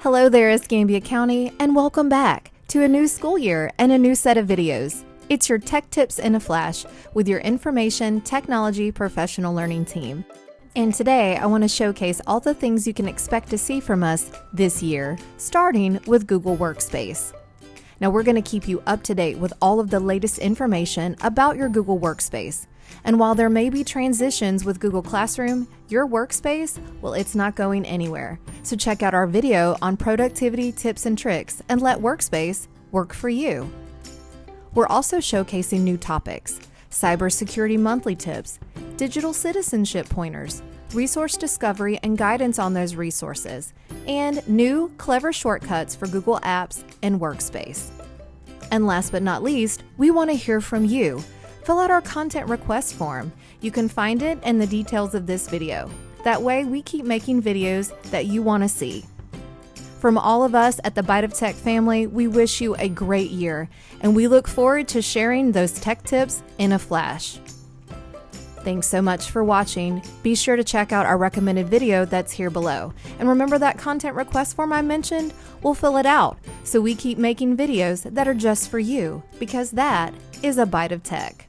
Hello there, Escambia County, and welcome back to a new school year and a new set of videos. It's your Tech Tips in a Flash with your Information Technology Professional Learning team. And today, I want to showcase all the things you can expect to see from us this year, starting with Google Workspace. Now, we're going to keep you up to date with all of the latest information about your Google Workspace. And while there may be transitions with Google Classroom, your workspace, well, it's not going anywhere. So check out our video on productivity tips and tricks and let Workspace work for you. We're also showcasing new topics: cybersecurity monthly tips, digital citizenship pointers, resource discovery and guidance on those resources, and new clever shortcuts for Google Apps and Workspace. And last but not least, we want to hear from you. Fill out our content request form. You can find it in the details of this video. That way, we keep making videos that you want to see. From all of us at the Byte of Tech family, we wish you a great year, and we look forward to sharing those tech tips in a flash. Thanks so much for watching. Be sure to check out our recommended video that's here below. And remember that content request form I mentioned? We'll fill it out so we keep making videos that are just for you, because that is a Byte of Tech.